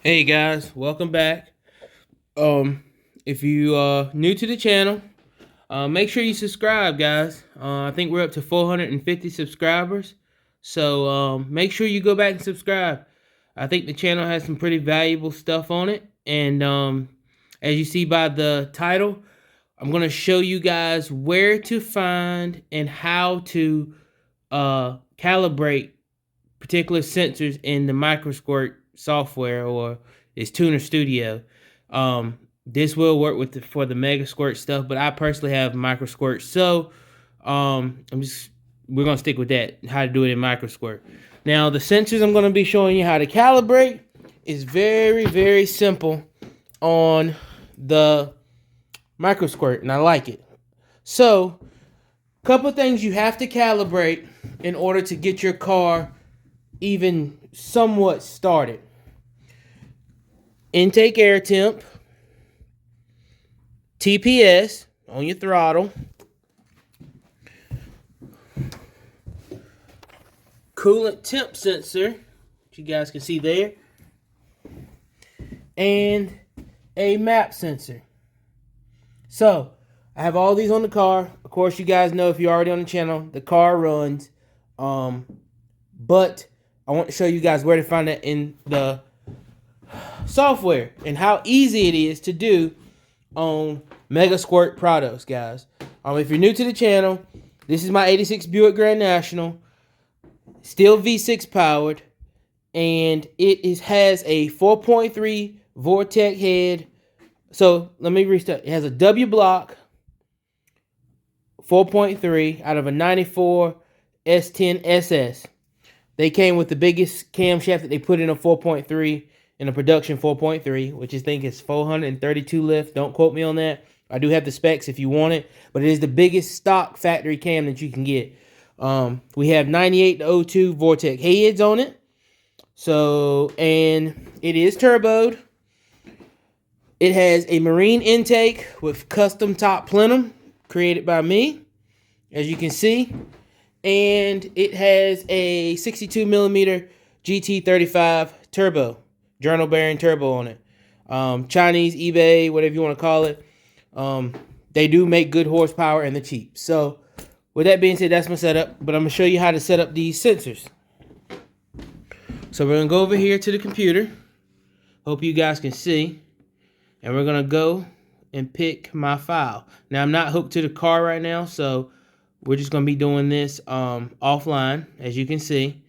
Hey guys, welcome back. If you are new to the channel, make sure you subscribe, guys. I think we're up to 450 subscribers, so make sure you go back and subscribe. I think the channel has some pretty valuable stuff on it, and as you see by the title, I'm gonna show you guys where to find and how to calibrate particular sensors in the Microsquirt software, or it's TunerStudio. This will work with for the Megasquirt stuff, but I personally have Microsquirt, so we're gonna stick with that. How to do it in Microsquirt. Now the sensors I'm gonna be showing you how to calibrate is very simple on the Microsquirt, and I like it. So, couple things you have to calibrate in order to get your car even somewhat started. Intake air temp, TPS on your throttle, coolant temp sensor, which you guys can see there, and a map sensor. So, I have all these on the car. Of course, you guys know, if you're already on the channel, the car runs. But I want to show you guys where to find that in the software and how easy it is to do on Megasquirt products, guys. If you're new to the channel, this is my 86 Buick Grand National, still V6 powered, and it has a 4.3 Vortec head. So let me restart. It has a W block 4.3 out of a 94 S10 SS. They came with the biggest camshaft that they put in a 4.3, in a production 4.3, which I think is 432 lift. Don't quote me on that. I do have the specs if you want it, but it is the biggest stock factory cam that you can get. We have 98 to 02 Vortec heads on it. So, and it is turboed. It has a marine intake with custom top plenum created by me, as you can see. And it has a 62 millimeter GT35 turbo, journal bearing turbo on it. Chinese, eBay, whatever you want to call it. They do make good horsepower and they're cheap. So with that being said, that's my setup. But I'm going to show you how to set up these sensors. So we're going to go over here to the computer. Hope you guys can see. And we're going to go and pick my file. Now, I'm not hooked to the car right now, so we're just going to be doing this offline, as you can see.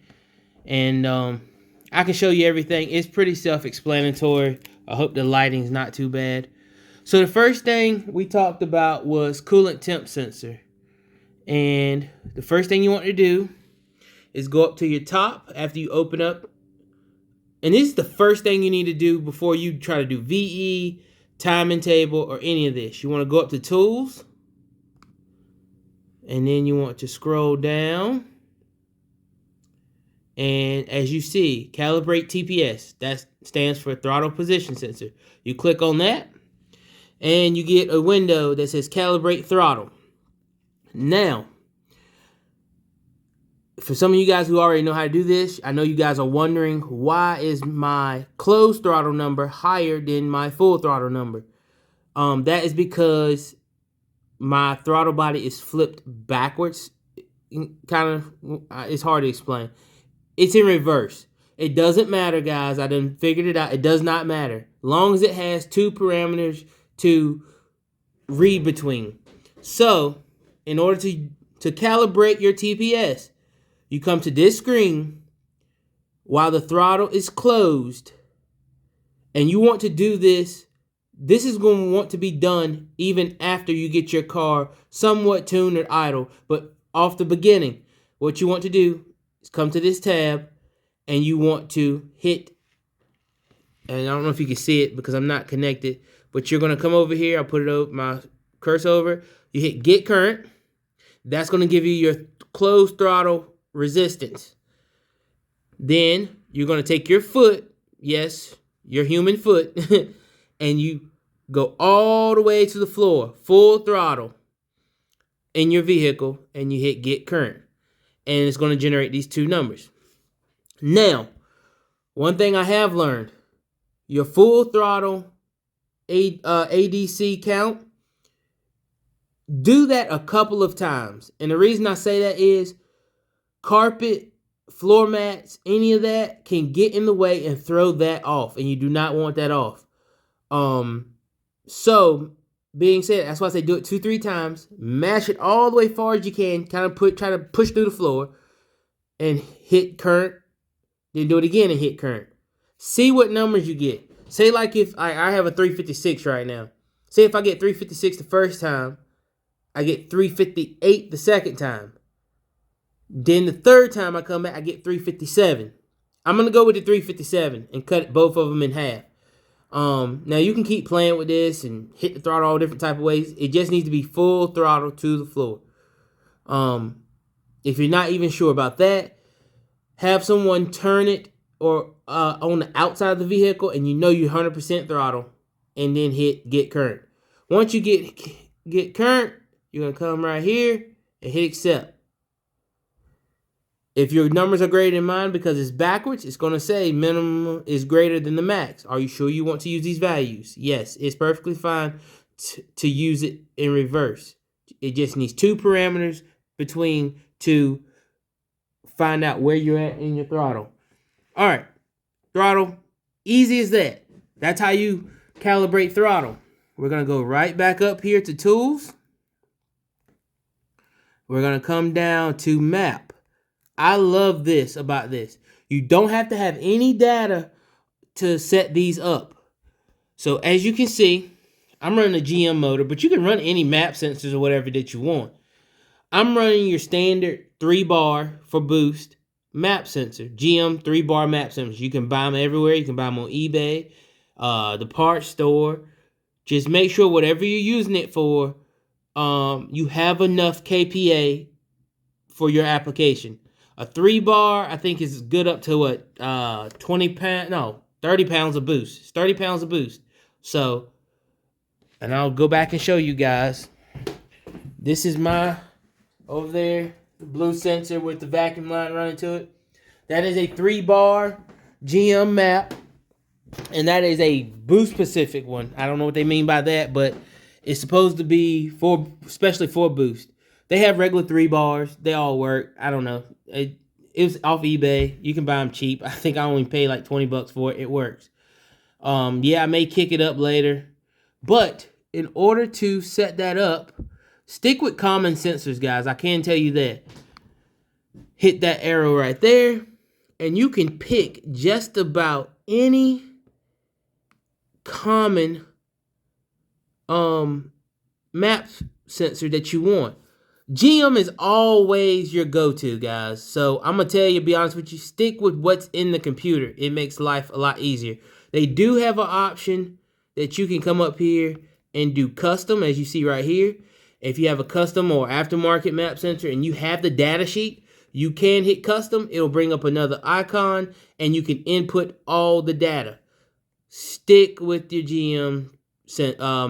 And I can show you everything. It's pretty self-explanatory. I hope the lighting's not too bad. So the first thing we talked about was coolant temp sensor. And the first thing you want to do is go up to your top after you open up. And this is the first thing you need to do before you try to do VE, timing table, or any of this. You want to go up to Tools. And then you want to scroll down. And as you see, Calibrate TPS. That stands for Throttle Position Sensor. You click on that. And you get a window that says Calibrate Throttle. Now, for some of you guys who already know how to do this, I know you guys are wondering, why is my closed throttle number higher than my full throttle number? That is because my throttle body is flipped backwards. It's hard to explain. It's in reverse. It doesn't matter, guys. I done figured it out. It does not matter. Long as it has two parameters to read between. So, in order to calibrate your TPS, you come to this screen while the throttle is closed, and you want to do this. This is going to want to be done even after you get your car somewhat tuned or idle. But off the beginning, what you want to do is come to this tab, and you want to hit, and I don't know if you can see it because I'm not connected, but you're going to come over here. I'll put it over, my cursor over. You hit Get Current. That's going to give you your closed throttle resistance. Then you're going to take your foot, yes, your human foot, and you go all the way to the floor, full throttle in your vehicle, and you hit Get Current. And it's going to generate these two numbers. Now, one thing I have learned, your full throttle ADC count. Do that a couple of times. And the reason I say that is carpet, floor mats, any of that can get in the way and throw that off. And you do not want that off. So being said, that's why I say do it 2-3 times. Mash it all the way far as you can. Try to push through the floor and hit current. Then do it again and hit current. See what numbers you get. Say like if I have a 356 right now. Say if I get 356 the first time, I get 358 the second time. Then the third time I come back, I get 357. I'm going to go with the 357 and cut both of them in half. Now you can keep playing with this and hit the throttle all different type of ways. It just needs to be full throttle to the floor. If you're not even sure about that, have someone turn it or on the outside of the vehicle, and you know you're 100% throttle, and then hit get current. Once you get current, you're gonna come right here and hit accept. If your numbers are greater than mine because it's backwards, it's gonna say minimum is greater than the max. Are you sure you want to use these values? Yes, it's perfectly fine to use it in reverse. It just needs 2 parameters between to find out where you're at in your throttle. All right, throttle, easy as that. That's how you calibrate throttle. We're gonna go right back up here to tools. We're gonna come down to map. I love this about this. You don't have to have any data to set these up. So as you can see, I'm running a GM motor, but you can run any map sensors or whatever that you want. I'm running your standard 3-bar for boost map sensor, GM 3-bar map sensors. You can buy them everywhere. You can buy them on eBay, the parts store. Just make sure whatever you're using it for, you have enough KPA for your application. A 3-bar, I think, is good up to what, 30 pounds of boost. It's 30 pounds of boost. So, and I'll go back and show you guys. This is my, over there, the blue sensor with the vacuum line running to it. That is a 3-bar GM map. And that is a boost specific one. I don't know what they mean by that, but it's supposed to be for, especially for boost. They have regular 3 bars. They all work. I don't know. It was off eBay. You can buy them cheap. I think I only paid like $20 for it. It works. Yeah, I may kick it up later. But in order to set that up, stick with common sensors, guys. I can tell you that. Hit that arrow right there. And you can pick just about any common map sensor that you want. GM is always your go-to, guys. So I'm going to tell you, be honest with you, stick with what's in the computer. It makes life a lot easier. They do have an option that you can come up here and do custom, as you see right here. If you have a custom or aftermarket map sensor and you have the data sheet, you can hit custom. It'll bring up another icon and you can input all the data. Stick with your GM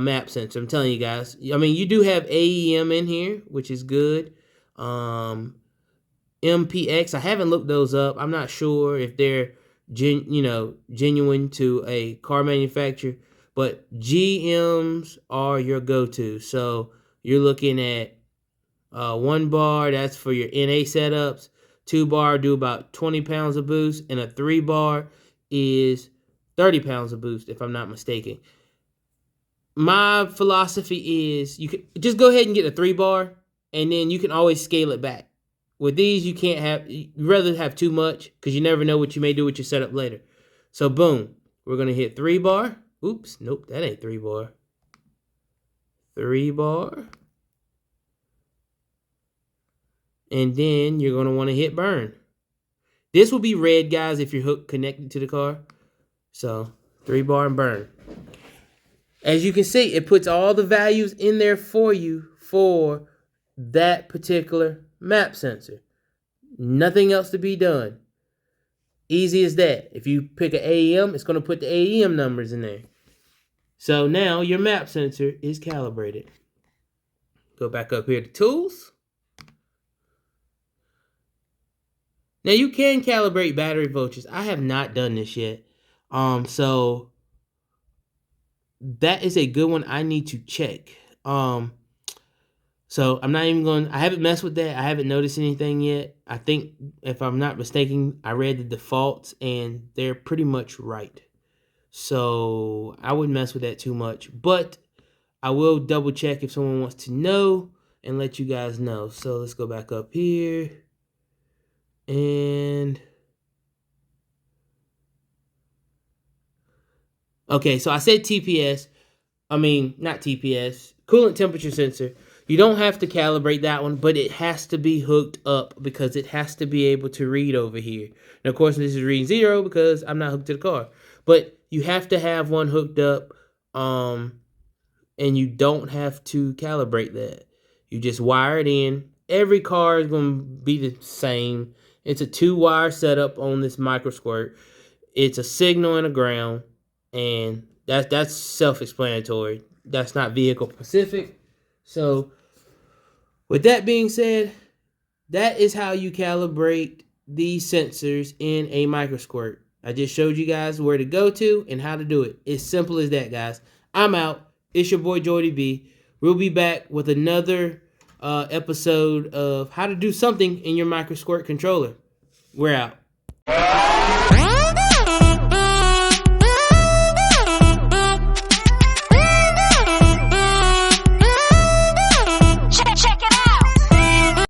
map sensor. I'm telling you guys. I mean, you do have AEM in here, which is good. MPX, I haven't looked those up. I'm not sure if they're genuine to a car manufacturer, but GMs are your go-to. So you're looking at 1 bar, that's for your NA setups. 2 bar do about 20 pounds of boost, and a 3 bar is 30 pounds of boost, if I'm not mistaken. My philosophy is you can just go ahead and get a 3 bar, and then you can always scale it back. With these, you can't have, you'd rather have too much because you never know what you may do with your setup later. So boom, we're going to hit 3 bar. Oops, nope, that ain't 3 bar. 3 bar. And then you're going to want to hit burn. This will be red, guys, if you're connected to the car. So 3 bar and burn. As you can see, it puts all the values in there for you for that particular map sensor. Nothing else to be done. Easy as that. If you pick an AEM, it's going to put the AEM numbers in there. So now your map sensor is calibrated. Go back up here to tools. Now you can calibrate battery voltages. I have not done this yet. So that is a good one I need to check. So I'm not even going, I haven't messed with that. I haven't noticed anything yet. I think, if I'm not mistaken, I read the defaults and they're pretty much right. So I wouldn't mess with that too much, but I will double check if someone wants to know and let you guys know. So let's go back up here. And okay, so I said TPS. I mean, not TPS, coolant temperature sensor. You don't have to calibrate that one, but it has to be hooked up because it has to be able to read over here. And of course, this is reading 0 because I'm not hooked to the car. But you have to have one hooked up, and you don't have to calibrate that. You just wire it in. Every car is going to be the same. It's a 2-wire setup on this Microsquirt. It's a signal and a ground, and that's self-explanatory. That's not vehicle specific. So with that being said, that is how you calibrate these sensors in a Microsquirt. I just showed you guys where to go to and how to do it. It's simple as that, guys. I'm out. It's your boy Jordy B. We'll be back with another episode of how to do something in your Microsquirt controller. We're out.